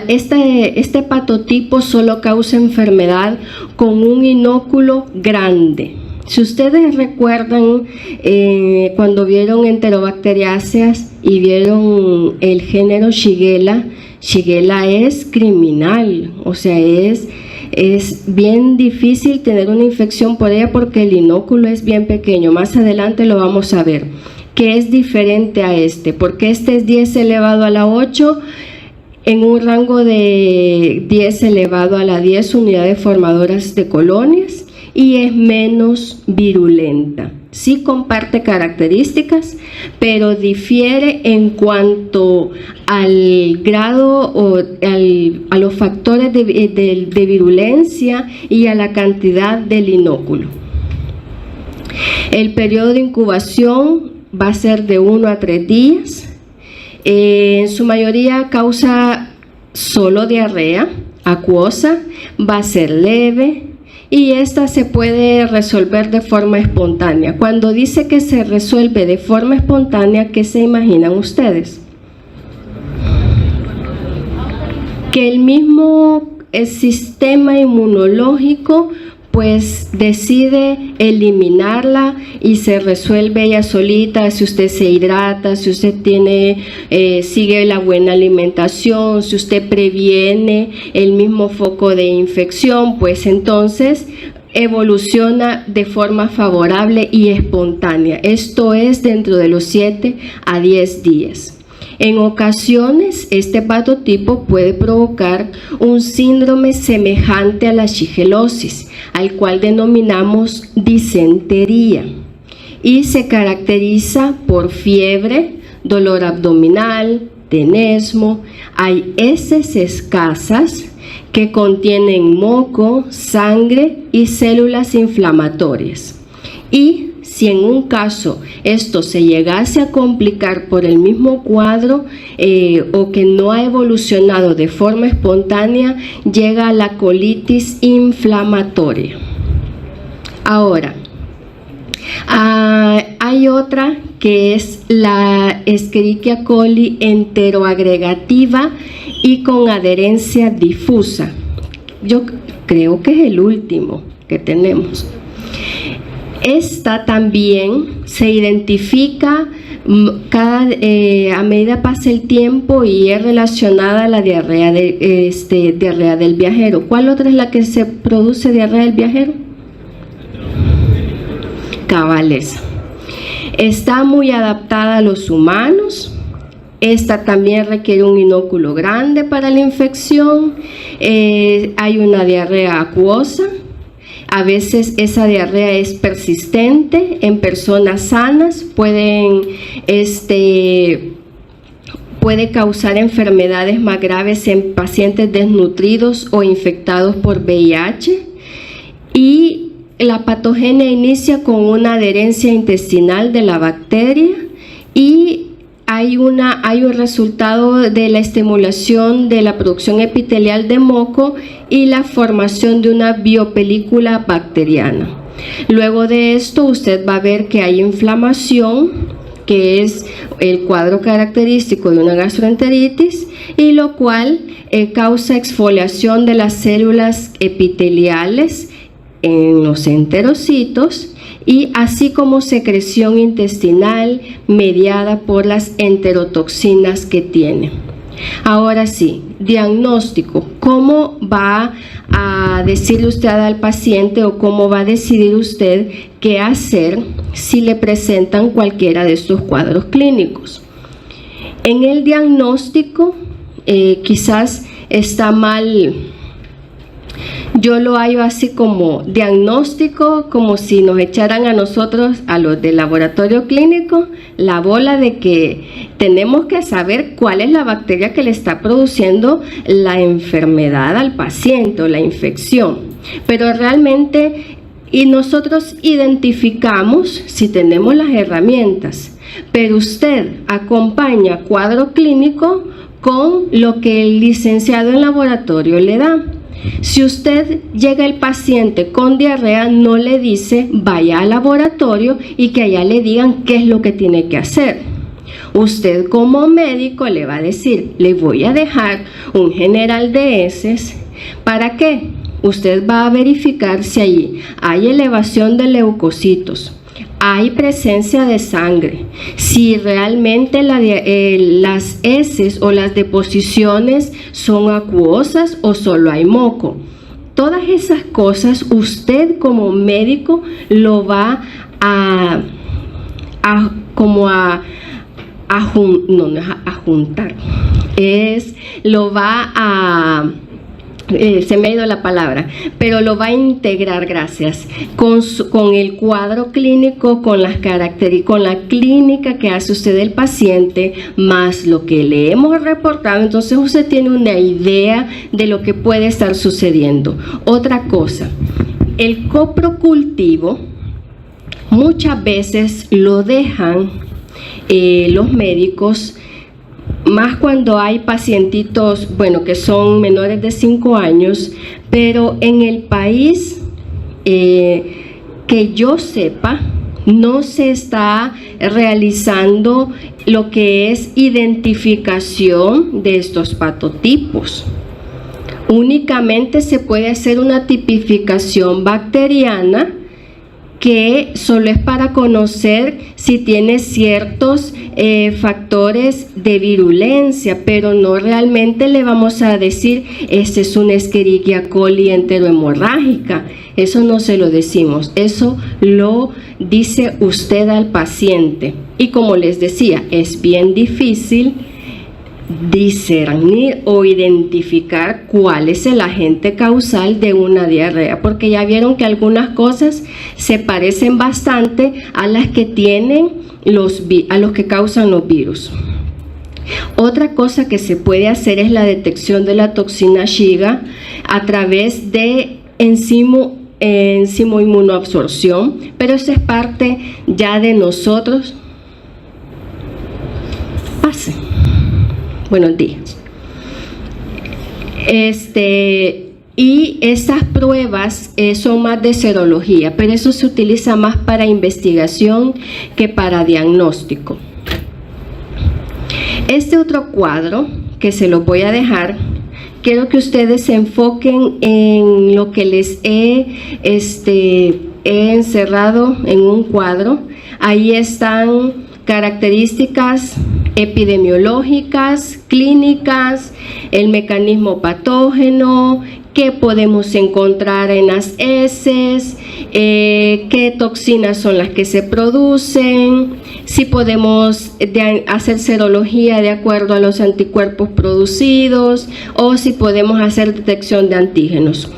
este patotipo solo causa enfermedad con un inóculo grande. Si ustedes recuerdan cuando vieron Enterobacteriaceae y vieron el género Shigella, Shigella es criminal, o sea, es bien difícil tener una infección por ella porque el inóculo es bien pequeño. Más adelante lo vamos a ver, que es diferente a porque este es 10 elevado a la 8 en un rango de 10 elevado a la 10 unidades formadoras de colonias y es menos virulenta. Sí comparte características, pero difiere en cuanto al grado o a los factores de virulencia y a la cantidad del inóculo. El periodo de incubación va a ser de 1 a 3 días. En su mayoría causa solo diarrea acuosa, va a ser leve y esta se puede resolver de forma espontánea. Cuando dice que se resuelve de forma espontánea, ¿qué se imaginan ustedes? Que el mismo sistema inmunológico pues decide eliminarla y se resuelve ella solita. Si usted se hidrata, si usted sigue la buena alimentación, si usted previene el mismo foco de infección, pues entonces evoluciona de forma favorable y espontánea. Esto es dentro de los 7 a 10 días. En ocasiones, este patotipo puede provocar un síndrome semejante a la shigelosis, al cual denominamos disentería, y se caracteriza por fiebre, dolor abdominal, tenesmo. Hay heces escasas que contienen moco, sangre y células inflamatorias. Y si en un caso esto se llegase a complicar por el mismo cuadro o que no ha evolucionado de forma espontánea, llega a la colitis inflamatoria. Ahora, hay otra que es la Escherichia coli enteroagregativa y con adherencia difusa. Yo creo que es el último que tenemos. Esta también se identifica a medida pasa el tiempo y es relacionada a la diarrea del viajero. ¿Cuál otra es la que se produce diarrea del viajero? Cabales. Está muy adaptada a los humanos. Esta también requiere un inóculo grande para la infección. Hay una diarrea acuosa. A veces esa diarrea es persistente en personas sanas, puede causar enfermedades más graves en pacientes desnutridos o infectados por VIH, y la patogenia inicia con una adherencia intestinal de la bacteria y hay un resultado de la estimulación de la producción epitelial de moco y la formación de una biopelícula bacteriana. Luego de esto usted va a ver que hay inflamación, que es el cuadro característico de una gastroenteritis, y lo cual causa exfoliación de las células epiteliales en los enterocitos, y así como secreción intestinal mediada por las enterotoxinas que tiene. Ahora sí, diagnóstico. ¿Cómo va a decirle usted al paciente o cómo va a decidir usted qué hacer si le presentan cualquiera de estos cuadros clínicos? En el diagnóstico quizás está mal. Yo lo hallo así como diagnóstico, como si nos echaran a nosotros, a los del laboratorio clínico, la bola de que tenemos que saber cuál es la bacteria que le está produciendo la enfermedad al paciente o la infección. Pero realmente, y nosotros identificamos si tenemos las herramientas, pero usted acompaña cuadro clínico con lo que el licenciado en laboratorio le da. Si usted llega el paciente con diarrea, no le dice vaya al laboratorio y que allá le digan qué es lo que tiene que hacer. Usted como médico le va a decir, le voy a dejar un general de heces. ¿Para qué? Usted va a verificar si allí hay elevación de leucocitos, hay presencia de sangre, si realmente las heces o las deposiciones son acuosas o solo hay moco. Todas esas cosas usted como médico lo va se me ha ido la palabra, pero lo va a integrar, gracias, con el cuadro clínico, con las características, con la clínica que hace usted del paciente, más lo que le hemos reportado. Entonces usted tiene una idea de lo que puede estar sucediendo. Otra cosa, el coprocultivo muchas veces lo dejan los médicos, más cuando hay pacientitos, que son menores de 5 años, pero en el país que yo sepa, no se está realizando lo que es identificación de estos patotipos. Únicamente se puede hacer una tipificación bacteriana que solo es para conocer si tiene ciertos factores de virulencia, pero no realmente le vamos a decir, este es una Escherichia coli enterohemorrágica. Eso no se lo decimos, eso lo dice usted al paciente. Y como les decía, es bien difícil discernir o identificar cuál es el agente causal de una diarrea, porque ya vieron que algunas cosas se parecen bastante a las que tienen a los que causan los virus. Otra cosa que se puede hacer es la detección de la toxina Shiga a través de enzimo inmunoabsorción, pero eso es parte ya de nosotros. Pase. Buenos días. Y estas pruebas son más de serología, pero eso se utiliza más para investigación que para diagnóstico. Este otro cuadro, que se lo voy a dejar, quiero que ustedes se enfoquen en lo que les he encerrado en un cuadro. Ahí están características epidemiológicas, clínicas, el mecanismo patógeno, qué podemos encontrar en las heces, qué toxinas son las que se producen, si podemos hacer serología de acuerdo a los anticuerpos producidos o si podemos hacer detección de antígenos.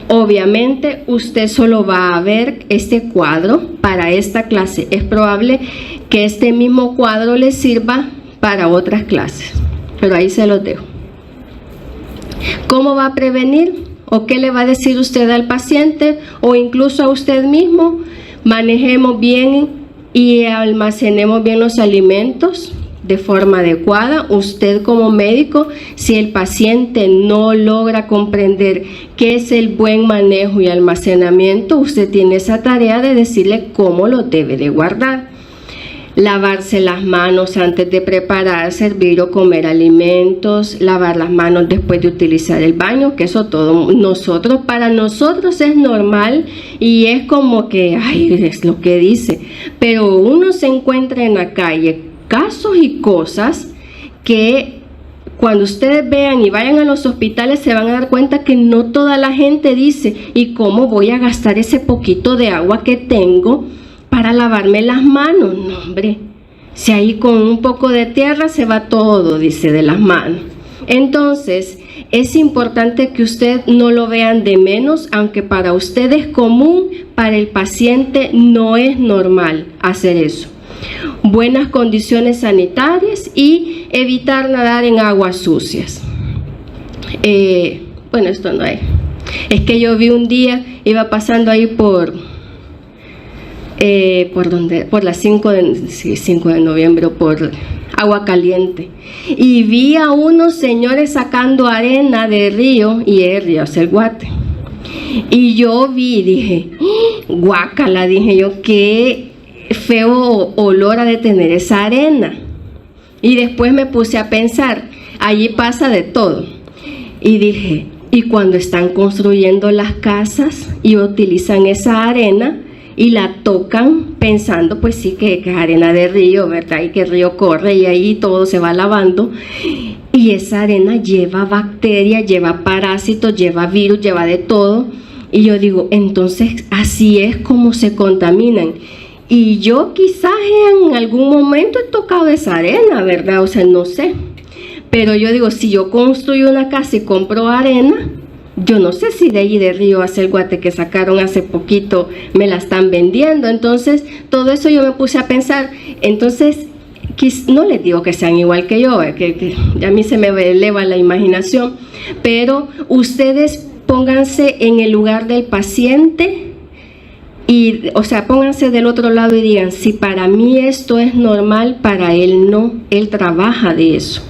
Obviamente usted solo va a ver este cuadro para esta clase. Es probable que este mismo cuadro le sirva para otras clases, pero ahí se los dejo. ¿Cómo va a prevenir? ¿O qué le va a decir usted al paciente o incluso a usted mismo? Manejemos bien y almacenemos bien los alimentos de forma adecuada. Usted como médico, si el paciente no logra comprender qué es el buen manejo y almacenamiento, usted tiene esa tarea de decirle cómo lo debe de guardar. Lavarse las manos antes de preparar, servir o comer alimentos, lavar las manos después de utilizar el baño, que eso todo para nosotros es normal y es como que, ay, es lo que dice, pero uno se encuentra en la calle casos y cosas que cuando ustedes vean y vayan a los hospitales se van a dar cuenta que no toda la gente dice, ¿y cómo voy a gastar ese poquito de agua que tengo para lavarme las manos? No, hombre, si ahí con un poco de tierra se va todo, dice, de las manos. Entonces, es importante que usted no lo vean de menos, aunque para usted es común, para el paciente no es normal hacer eso. Buenas condiciones sanitarias y evitar nadar en aguas sucias. Bueno, esto no es. Es que yo vi un día, iba pasando ahí por las 5 de noviembre, por Agua Caliente, y vi a unos señores sacando arena de río, y es río, o sea, el Guate, y yo vi y dije, guácala, dije yo, qué feo olor ha de tener esa arena. Y después me puse a pensar, allí pasa de todo, y dije, y cuando están construyendo las casas y utilizan esa arena y la tocan pensando, pues sí, que es arena de río, ¿verdad? Y que el río corre y ahí todo se va lavando. Y esa arena lleva bacterias, lleva parásitos, lleva virus, lleva de todo. Y yo digo, entonces así es como se contaminan. Y yo quizás en algún momento he tocado esa arena, ¿verdad? O sea, no sé. Pero yo digo, si yo construyo una casa y compro arena, yo no sé si de allí de río hacia el Guate que sacaron hace poquito me la están vendiendo. Entonces todo eso yo me puse a pensar. Entonces no les digo que sean igual que yo, que a mí se me eleva la imaginación, pero ustedes pónganse en el lugar del paciente y, o sea, pónganse del otro lado y digan, si para mí esto es normal, para él no, él trabaja de eso,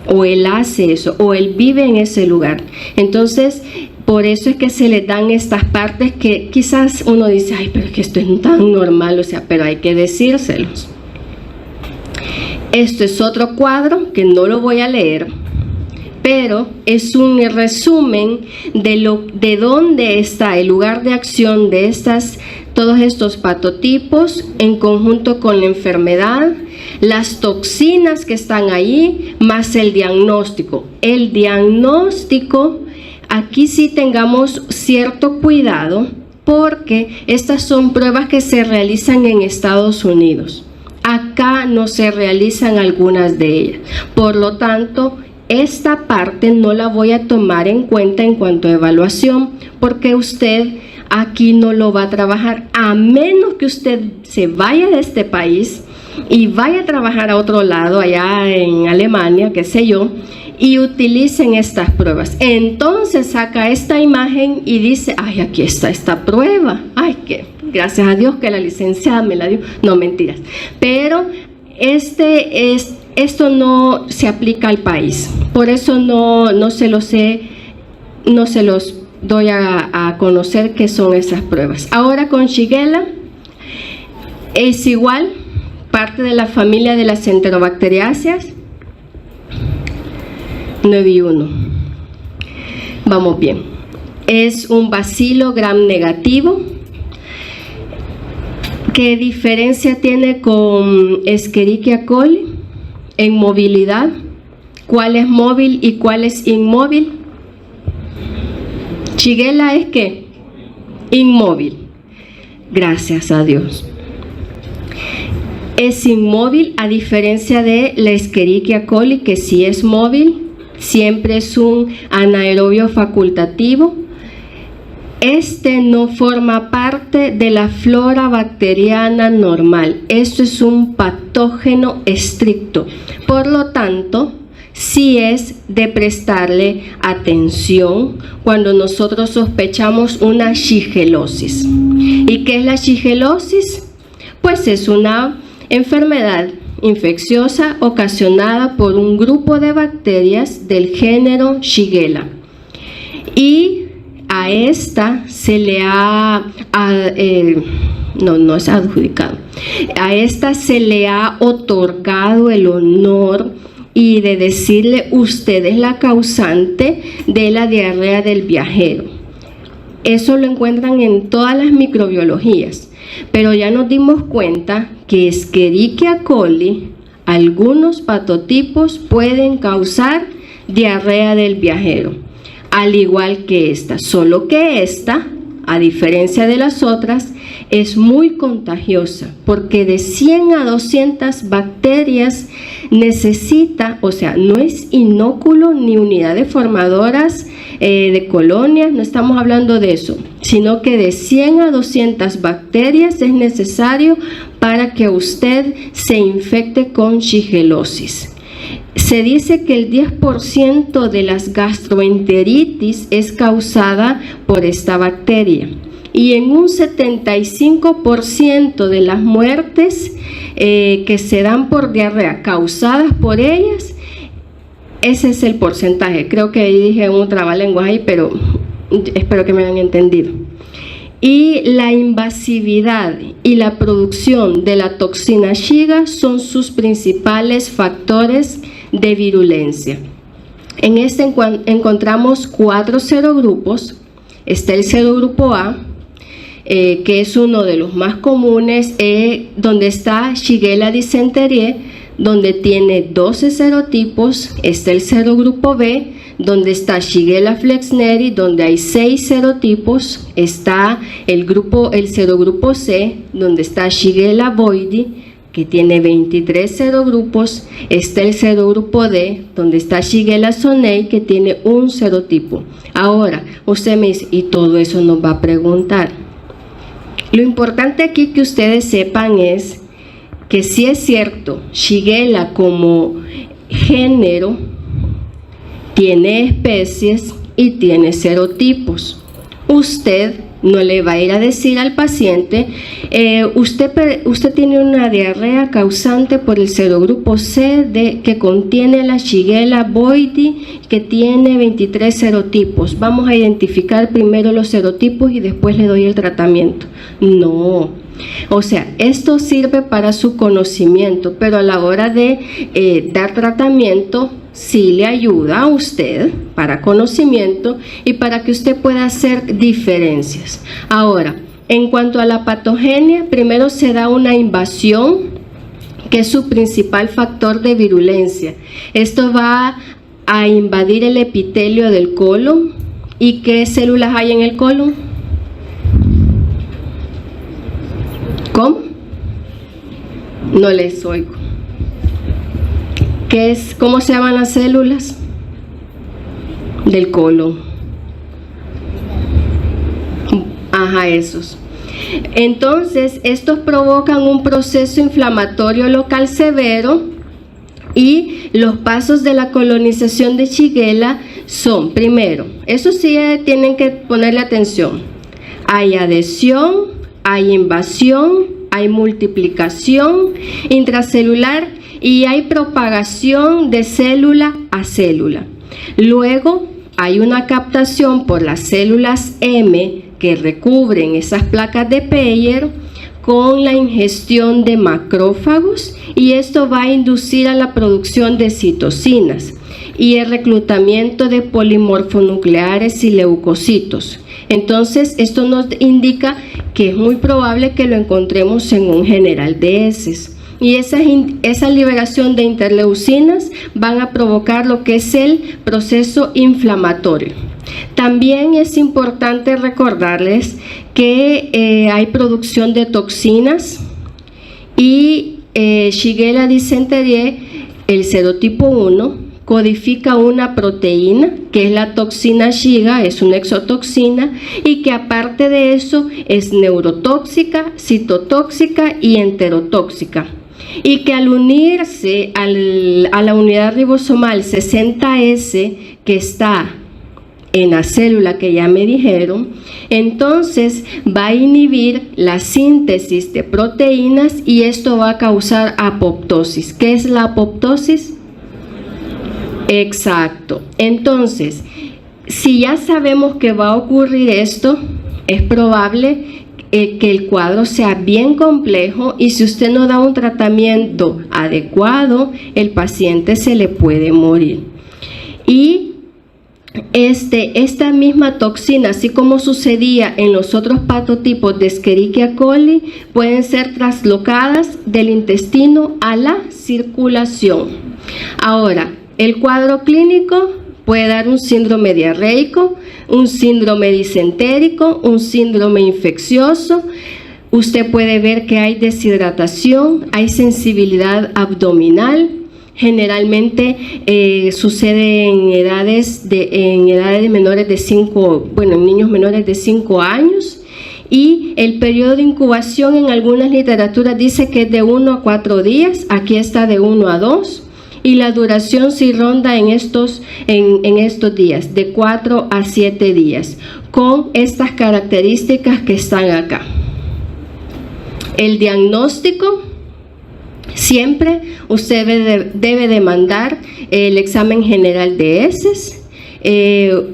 o él hace eso, o él vive en ese lugar. Entonces, por eso es que se les dan estas partes que quizás uno dice, ay, pero es que esto es tan normal, o sea, pero hay que decírselos. Esto es otro cuadro que no lo voy a leer, pero es un resumen de dónde está el lugar de acción de todos estos patotipos en conjunto con la enfermedad, las toxinas que están ahí, más el diagnóstico. El diagnóstico, aquí sí tengamos cierto cuidado, porque estas son pruebas que se realizan en Estados Unidos. Acá no se realizan algunas de ellas. Por lo tanto, esta parte no la voy a tomar en cuenta en cuanto a evaluación, porque usted aquí no lo va a trabajar, a menos que usted se vaya de este país y vaya a trabajar a otro lado, allá en Alemania, qué sé yo, y utilicen estas pruebas. Entonces saca esta imagen y dice, ay, aquí está esta prueba, ay, que gracias a Dios que la licenciada me la dio. No, mentiras. Pero esto no se aplica al país, por eso no se los doy a conocer qué son esas pruebas. Ahora con Shigella es igual, parte de la familia de las enterobacteriáceas, 9 y 1. Vamos bien. Es un bacilo gram negativo. ¿Qué diferencia tiene con Escherichia coli en movilidad? ¿Cuál es móvil y cuál es inmóvil? Shigella es ¿qué? Inmóvil. Gracias a Dios. Es inmóvil a diferencia de la Escherichia coli, que sí es móvil. Siempre es un anaerobio facultativo. Este no forma parte de la flora bacteriana normal. Esto es un patógeno estricto. Por lo tanto, sí es de prestarle atención cuando nosotros sospechamos una shigellosis. ¿Y qué es la shigellosis? Pues es una enfermedad infecciosa ocasionada por un grupo de bacterias del género Shigella, y a esta se le no es adjudicado, a esta se le ha otorgado el honor y de decirle, usted es la causante de la diarrea del viajero. Eso lo encuentran en todas las microbiologías. Pero ya nos dimos cuenta que Escherichia coli, algunos patotipos pueden causar diarrea del viajero, al igual que esta, solo que esta, a diferencia de las otras, es muy contagiosa, porque de 100 a 200 bacterias necesita, o sea, no es inóculo ni unidades formadoras de colonias, no estamos hablando de eso, sino que de 100 a 200 bacterias es necesario para que usted se infecte con shigellosis. Se dice que el 10% de las gastroenteritis es causada por esta bacteria, y en un 75% de las muertes que se dan por diarrea causadas por ellas, ese es el porcentaje. Creo que ahí dije un trabalenguas ahí, pero espero que me hayan entendido. Y la invasividad y la producción de la toxina Shiga son sus principales factores de virulencia. En este encontramos 4 serogrupos. Está el serogrupo A, que es uno de los más comunes, donde está Shigella dysenteriae, donde tiene 12 serotipos. Está el serogrupo B, donde está Shigella flexneri, donde hay 6 serotipos. Está el serogrupo C, donde está Shigella boydii, que tiene 23 serogrupos. Está el serogrupo D, donde está Shigella sonnei, que tiene un serotipo. Ahora, usted me dice, y todo eso nos va a preguntar. Lo importante aquí que ustedes sepan es que sí es cierto, Shigella como género tiene especies y tiene serotipos. Usted no le va a ir a decir al paciente, usted tiene una diarrea causante por el serogrupo C que contiene la Shigella boydii, que tiene 23 serotipos. Vamos a identificar primero los serotipos y después le doy el tratamiento. No. O sea, esto sirve para su conocimiento, pero a la hora de dar tratamiento, sí le ayuda a usted para conocimiento y para que usted pueda hacer diferencias. Ahora, en cuanto a la patogenia, primero se da una invasión, que es su principal factor de virulencia. Esto va a invadir el epitelio del colon. ¿Y qué células hay en el colon? ¿Cómo? No les oigo. ¿Cómo se llaman las células? del colon. Ajá, esos. Entonces, estos provocan un proceso inflamatorio local severo y los pasos de la colonización de Shigella son, primero, eso sí tienen que ponerle atención, hay adhesión, hay invasión, hay multiplicación intracelular y hay propagación de célula a célula. Luego hay una captación por las células M que recubren esas placas de Peyer con la ingestión de macrófagos y esto va a inducir a la producción de citocinas y el reclutamiento de polimorfonucleares y leucocitos. Entonces, esto nos indica que es muy probable que lo encontremos en un general de heces. Y esa liberación de interleucinas van a provocar lo que es el proceso inflamatorio. También es importante recordarles que hay producción de toxinas y Shigella dysenteriae, el serotipo 1, codifica una proteína que es la toxina Shiga, es una exotoxina y que aparte de eso es neurotóxica, citotóxica y enterotóxica. Y que al unirse a la unidad ribosomal 60S que está en la célula que ya me dijeron, entonces va a inhibir la síntesis de proteínas y esto va a causar apoptosis. ¿Qué es la apoptosis? Exacto. Entonces, si ya sabemos que va a ocurrir esto, es probable que el cuadro sea bien complejo y si usted no da un tratamiento adecuado, el paciente se le puede morir. Y esta misma toxina, así como sucedía en los otros patotipos de Escherichia coli, pueden ser traslocadas del intestino a la circulación. Ahora, el cuadro clínico puede dar un síndrome diarreico, un síndrome disentérico, un síndrome infeccioso. Usted puede ver que hay deshidratación, hay sensibilidad abdominal. Generalmente sucede en edades menores de 5, bueno, en niños menores de 5 años. Y el periodo de incubación en algunas literaturas dice que es de 1 a 4 días, aquí está de 1 a 2. Y la duración sí ronda en estos días, de 4 a 7 días, con estas características que están acá. El diagnóstico, siempre usted debe de mandar el examen general de heces,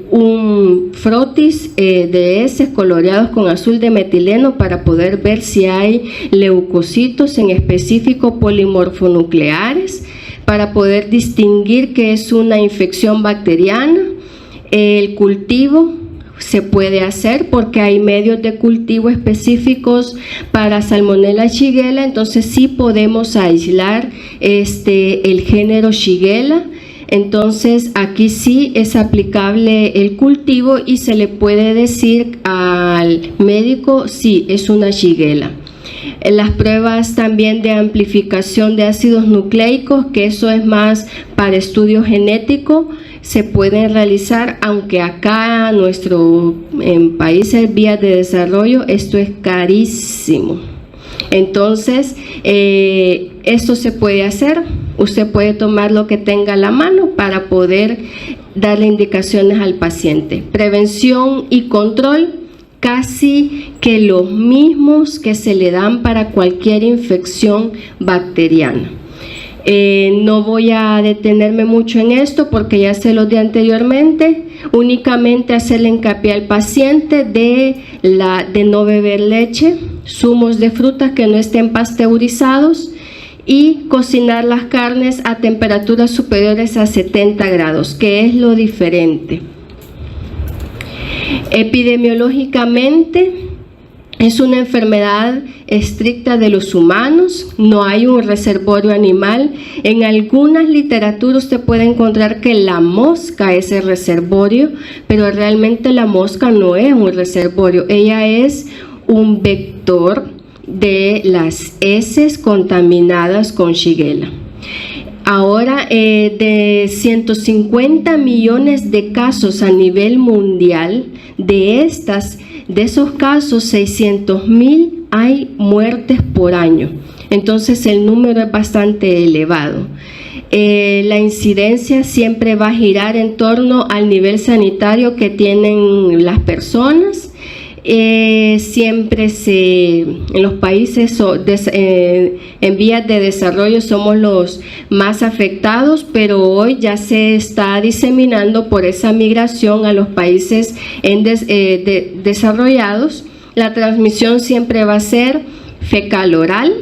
un frotis de heces coloreados con azul de metileno para poder ver si hay leucocitos, en específico polimorfonucleares, para poder distinguir que es una infección bacteriana. El cultivo se puede hacer porque hay medios de cultivo específicos para Salmonella Shigella, entonces sí podemos aislar el género Shigella. Entonces aquí sí es aplicable el cultivo y se le puede decir al médico si es una Shigella. Las pruebas también de amplificación de ácidos nucleicos, que eso es más para estudio genético, se pueden realizar, aunque acá en países vías de desarrollo esto es carísimo. Entonces, esto se puede hacer. Usted puede tomar lo que tenga a la mano para poder darle indicaciones al paciente. Prevención y control, casi que los mismos que se le dan para cualquier infección bacteriana. No voy a detenerme mucho en esto porque ya se lo di anteriormente, únicamente hacerle hincapié al paciente de no beber leche, zumos de frutas que no estén pasteurizados y cocinar las carnes a temperaturas superiores a 70 grados, que es lo diferente. Epidemiológicamente es una enfermedad estricta de los humanos, no hay un reservorio animal. En algunas literaturas usted puede encontrar que la mosca es el reservorio, pero realmente la mosca no es un reservorio, ella es un vector de las heces contaminadas con Shigella. Ahora, de 150 millones de casos a nivel mundial, de esos casos, 600,000 hay muertes por año. Entonces el número es bastante elevado. La incidencia siempre va a girar en torno al nivel sanitario que tienen las personas. Siempre en los países en vías de desarrollo somos los más afectados, pero hoy ya se está diseminando por esa migración a los países desarrollados. La transmisión siempre va a ser fecal-oral,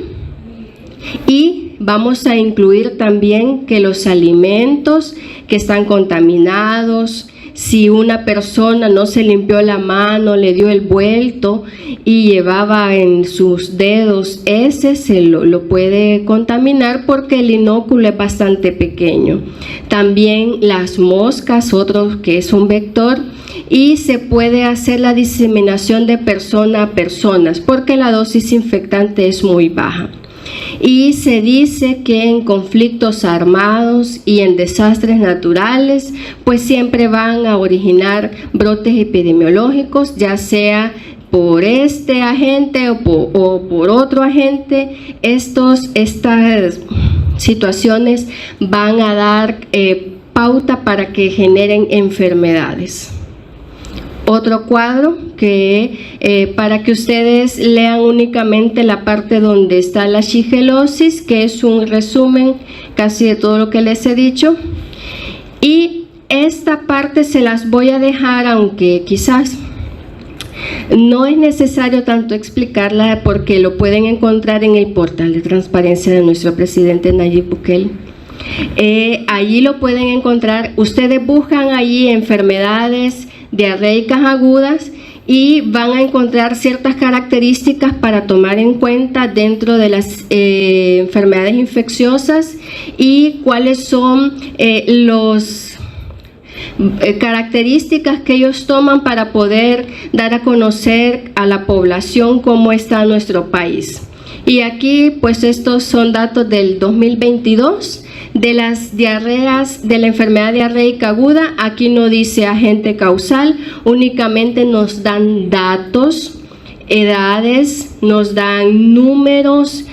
y vamos a incluir también que los alimentos que están contaminados, si una persona no se limpió la mano, le dio el vuelto y llevaba en sus dedos, ese se lo puede contaminar porque el inóculo es bastante pequeño. También las moscas, otro que es un vector, y se puede hacer la diseminación de persona a personas porque la dosis infectante es muy baja. Y se dice que en conflictos armados y en desastres naturales, pues siempre van a originar brotes epidemiológicos, ya sea por este agente o por otro agente. Estas situaciones van a dar pauta para que generen enfermedades. Otro cuadro que para que ustedes lean únicamente la parte donde está la shigelosis, que es un resumen casi de todo lo que les he dicho. Y esta parte se las voy a dejar, aunque quizás no es necesario tanto explicarla porque lo pueden encontrar en el portal de transparencia de nuestro presidente Nayib Bukele. Allí lo pueden encontrar. Ustedes buscan allí enfermedades diarreicas agudas y van a encontrar ciertas características para tomar en cuenta dentro de las enfermedades infecciosas y cuáles son las características que ellos toman para poder dar a conocer a la población cómo está nuestro país. Y aquí pues estos son datos del 2022 de las diarreas, de la enfermedad diarreica aguda. Aquí no dice agente causal, únicamente nos dan datos, edades, nos dan números,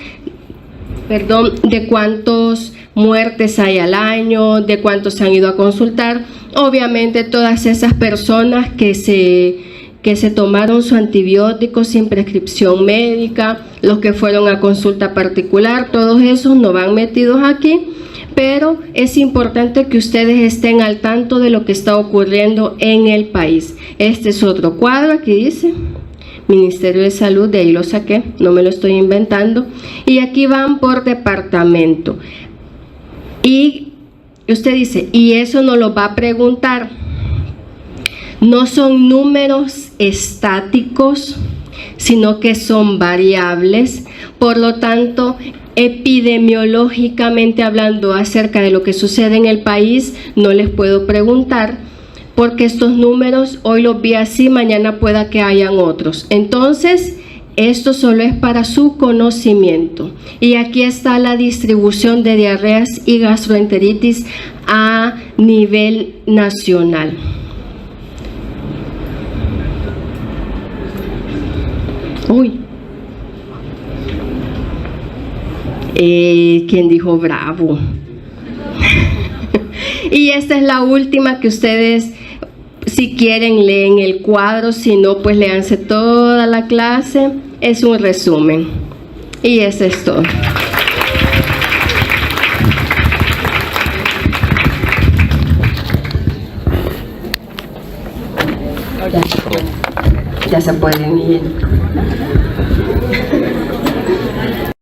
de cuántas muertes hay al año, de cuántos han ido a consultar. Obviamente todas esas personas que se tomaron su antibiótico sin prescripción médica, los que fueron a consulta particular, todos esos no van metidos aquí, pero es importante que ustedes estén al tanto de lo que está ocurriendo en el país. Este es otro cuadro, aquí dice Ministerio de Salud, de ahí lo saqué, no me lo estoy inventando, y aquí van por departamento. Y usted dice, ¿y eso no lo va a preguntar? No son números estáticos, sino que son variables. Por lo tanto, epidemiológicamente hablando acerca de lo que sucede en el país, no les puedo preguntar, porque estos números hoy los vi así, mañana pueda que hayan otros. Entonces, esto solo es para su conocimiento. Y aquí está la distribución de diarreas y gastroenteritis a nivel nacional. Uy. ¿Quién dijo bravo? Y esta es la última que ustedes, si quieren, leen el cuadro, si no, pues léanse toda la clase. Es un resumen. Y eso es todo. Ya se pueden ir.